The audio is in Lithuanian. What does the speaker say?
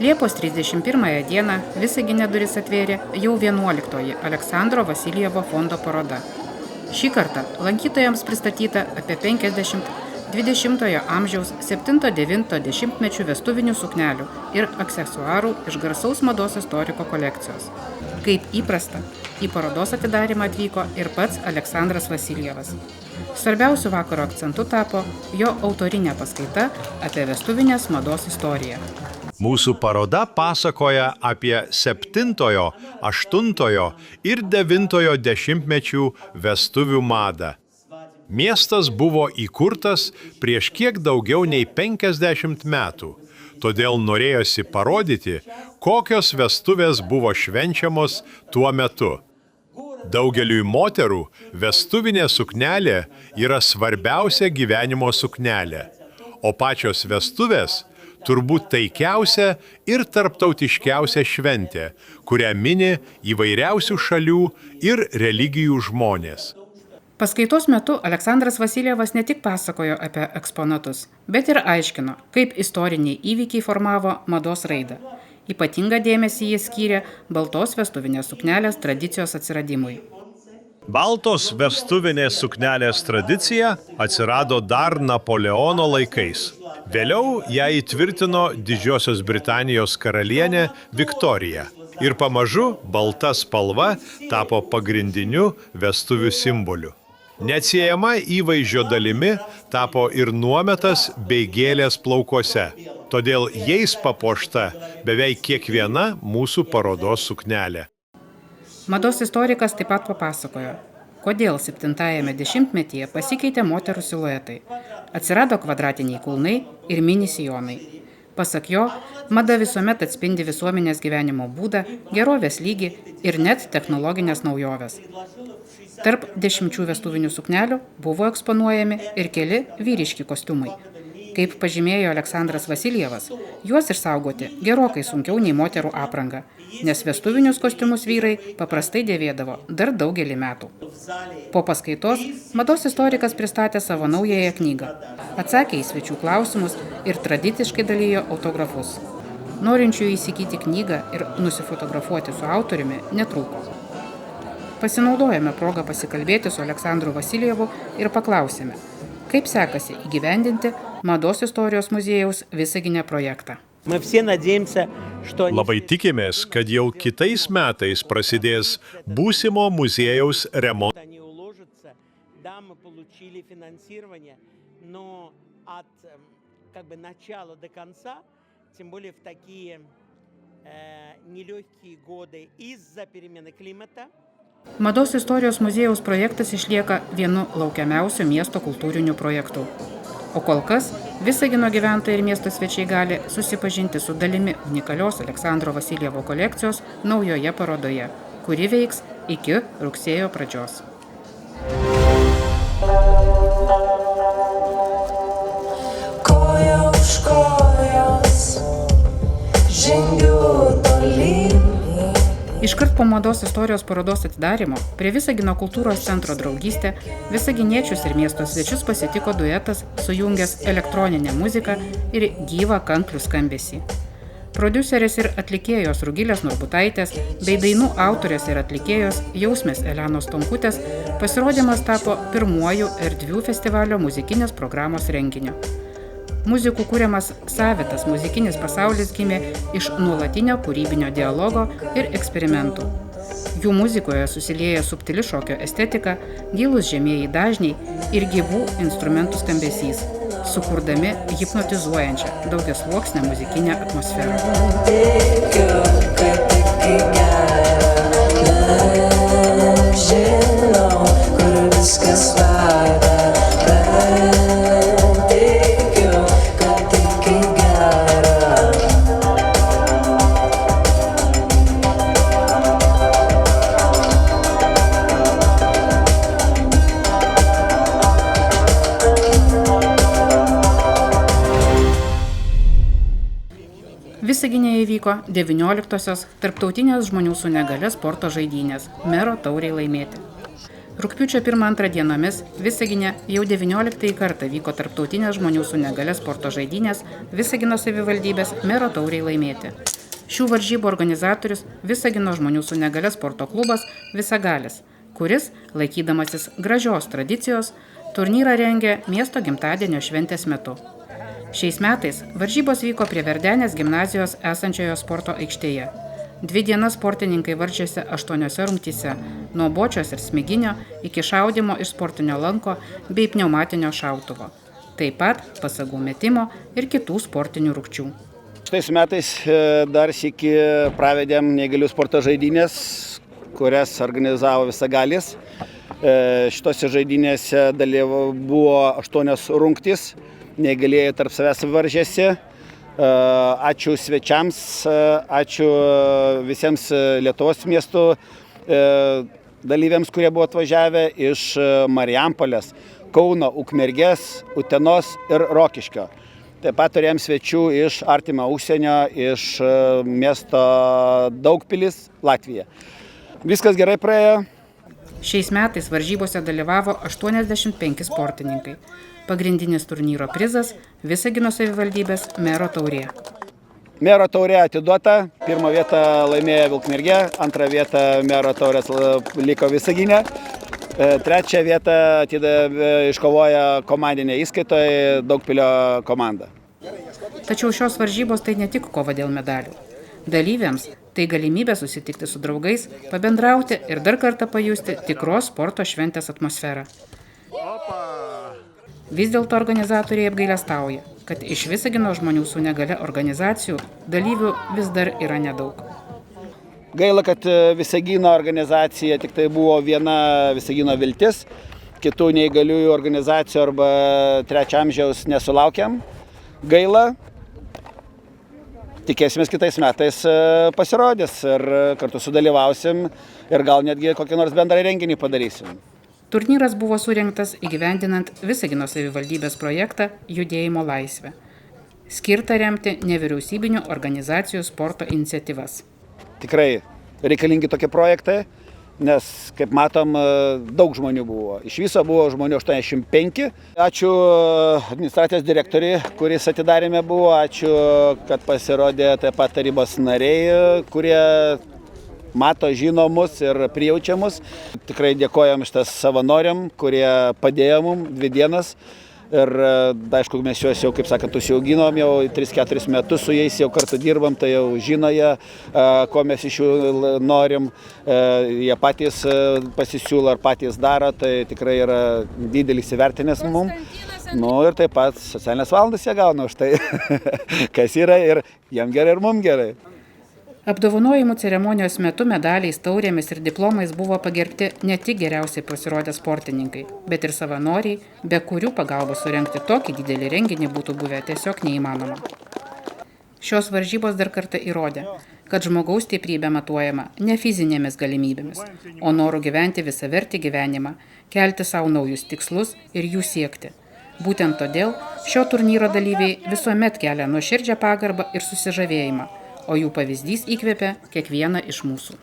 Liepos 31 dieną Visagine duris atvėrė jau 11-oji Aleksandro Vasiljevo fondo paroda. Šį kartą lankytojams pristatyta apie 50 20-ojo amžiaus 7-9 mečių vestuvinių suknelių ir aksesuarų iš garsaus mados istoriko kolekcijos. Kaip įprasta, į parodos atidarymą atvyko ir pats Aleksandras Vasiljevas. Svarbiausiu vakaro akcentu tapo jo autorinė paskaita apie vestuvinės mados istoriją. Mūsų paroda pasakoja apie 7, 8 ir 9 mečių vestuvių madą. Miestas buvo įkurtas prieš kiek daugiau nei 50 metų, todėl norėjosi parodyti, kokios vestuvės buvo švenčiamos tuo metu. Daugeliui moterų vestuvinė suknelė yra svarbiausia gyvenimo suknelė, o pačios vestuvės turbūt taikiausia ir tarptautiškiausia šventė, kurią mini įvairiausių šalių ir religijų žmonės. Paskaitos metu Aleksandras Vasiljevas ne tik pasakojo apie eksponatus, bet ir aiškino, kaip istoriniai įvykiai formavo mados raidą. Ypatingą dėmesį jis skyrė baltos vestuvinės suknelės tradicijos atsiradimui. Baltos vestuvinės suknelės tradicija atsirado dar Napoleono laikais. Vėliau ją įtvirtino Didžiosios Britanijos karalienė Viktorija. Ir pamažu balta spalva tapo pagrindiniu vestuvių simboliu. Neatsiejama įvaizdžio dalimi tapo ir nuometas bei gėlės plaukuose, todėl jais papuošta beveik kiekviena mūsų parodos suknelė. Mados istorikas taip pat papasakojo, kodėl 7-ame dešimtmetyje pasikeitė moterų siluetai. Atsirado kvadratiniai kulnai ir mini sijonai. Pasak jo, mada visuomet atspindi visuomenės gyvenimo būdą, gerovės lygį ir net technologinės naujoves. Tarp 10 vestuvinių suknelių buvo eksponuojami ir keli vyriški kostiumai. Kaip pažymėjo Aleksandras Vasiljevas, juos išsaugoti gerokai sunkiau nei moterų aprangą, nes vestuvinius kostiumus vyrai paprastai dėvėdavo dar daugelį metų. Po paskaitos mados istorikas pristatė savo naująją knygą, atsakė į svečių klausimus ir tradiciškai dalijo autografus. Norinčiųjų įsigyti knygą ir nusifotografuoti su autoriumi netrūko. Pasinaudojame progą pasikalbėti su Aleksandru Vasiljevu ir paklausėme, kaip sekasi įgyvendinti Mados istorijos muziejaus Visagine projektą. Labai tikimės, kad jau kitais metais prasidės būsimo muziejaus remontas. Mados istorijos muziejaus projektas išlieka vienu laukiamiausių miesto kultūrinių projektų. O kol kas Visagino gyventojai ir miesto svečiai gali susipažinti su dalimi unikalios Aleksandro Vasiljevo kolekcijos naujoje parodoje, kuri veiks iki rugsėjo pradžios. Koja už kojos žengiu tolyn. Iškart po mados istorijos parodos atidarymo prie Visagino kultūros centro draugystė visaginiečius ir miesto svečius pasitiko duetas sujungęs elektroninę muziką ir gyvą kanklių skambesį. Prodiuserės ir atlikėjos Rugilės Norbutaitės bei dainų autorės ir atlikėjos Jausmės Elenos Tonkutės pasirodymas tapo pirmuoju Erdvių festivalio muzikinės programos renginiu. Muzikų kuriamas savitas muzikinis pasaulis gimė iš nuolatinio kūrybinio dialogo ir eksperimentų. Jų muzikoje susilieja subtili šokio estetika, gilūs žemieji dažniai ir gyvų instrumentų skambesys, sukurdami hipnotizuojančią daugiasluoksnę muzikinę atmosferą. Visaginėje įvyko 19-osios tarptautinės žmonių su negalia sporto žaidynės Mero taurei laimėti. Rugpjūčio 1-2 dienomis Visagine jau 19 kartą vyko tarptautinės žmonių su negale sporto žaidynės Visagino savivaldybės mero tauriai laimėti. Šių varžybų organizatorius Visagino žmonių su negale sporto klubas Visagalis, kuris, laikydamasis gražios tradicijos, turnyrą rengė miesto gimtadienio šventės metu. Šiais metais varžybos vyko prie Verdenės gimnazijos esančioje sporto aikštėje. 2 dienas sportininkai varžėsi 8 rungtyse, nuo bočios ir smiginio iki šaudymo iš sportinio lanko bei pneumatinio šautuvo. Taip pat pasagų metimo ir kitų sportinių rungčių. Šitais metais dar sykį pravedėm neįgalių sporto žaidynės, kurias organizavo Visagalis. Šitose žaidynėse buvo 8 rungtys, neįgalieji tarp savęs varžėsi. Ačiū svečiams, ačiū visiems Lietuvos miestų dalyviams, kurie buvo atvažiavę iš Marijampolės, Kauno, Ukmergės, Utenos ir Rokiškio. Taip pat turėjom svečių iš artimo užsienio, iš miesto Daugpilis, Latvija. Viskas gerai praėjo. Šiais metais varžybose dalyvavo 85 sportininkai. Pagrindinis turnyro prizas – Visagino savivaldybės mero taurė. Mero taurė atiduota, 1 vietą laimėjo Vilkmergė, 2 vietą mero taurės liko Visagine, 3 vietą iškovoja komandinė įskaitoje Daugpilio komanda. Tačiau šios varžybos tai ne tik kova dėl medalių. Dalyviams tai galimybė susitikti su draugais, pabendrauti ir dar kartą pajusti tikros sporto šventės atmosferą. Vis dėlto organizatoriai apgailestauja, kad iš Visagino žmonių su negale organizacijų dalyvių vis dar yra nedaug. Gaila, kad Visagino organizacija tik tai buvo viena Visagino viltis, kitų neįgaliųjų organizacijų arba 3 amžiaus nesulaukėm. Gaila, tikėsimės kitais metais pasirodys ir kartu sudalyvausim ir gal netgi kokį nors bendrą renginį padarysim. Turnyras buvo surengtas įgyvendinant Visagino savivaldybės projektą Judėjimo laisvė, skirtą remti nevyriausybinių organizacijų sporto iniciatyvas. Tikrai reikalingi tokie projektai, nes, kaip matom, daug žmonių buvo. Iš viso buvo žmonių 85. Ačiū administracijos direktoriui, kuris atidarėme buvo. Ačiū, kad pasirodė taip pat tarybos nariai, kurie mato, žino mus ir prijaučia mus. Tikrai dėkojam šitas savanoriam, kurie padėjo mum 2 dienas. Ir aišku, mes juos jau, kaip sakant, užsiauginom, jau 3-4 metus su jais jau kartu dirbam, tai jau žino jie, ko mes iš jų norim. Jie patys pasisiūlo ar patys daro, tai tikrai yra didelis įvertinęs mum. Ir taip pat socialinės valandas jie gauna už tai, kas yra ir jam gerai ir mum gerai. Apdovanojimų ceremonijos metu medaliais, taurėmis ir diplomais buvo pagerbti ne tik geriausiai pasirodę sportininkai, bet ir savanoriai, be kurių pagalbos surengti tokį didelį renginį būtų buvę tiesiog neįmanoma. Šios varžybos dar kartą įrodė, kad žmogaus stiprybė matuojama ne fizinėmis galimybėmis, o noru gyventi visavertį gyvenimą, kelti savo naujus tikslus ir jų siekti. Būtent todėl šio turnyro dalyviai visuomet kelia nuoširdžią pagarbą ir susižavėjimą, o jų pavyzdys įkvėpia kiekvieną iš mūsų.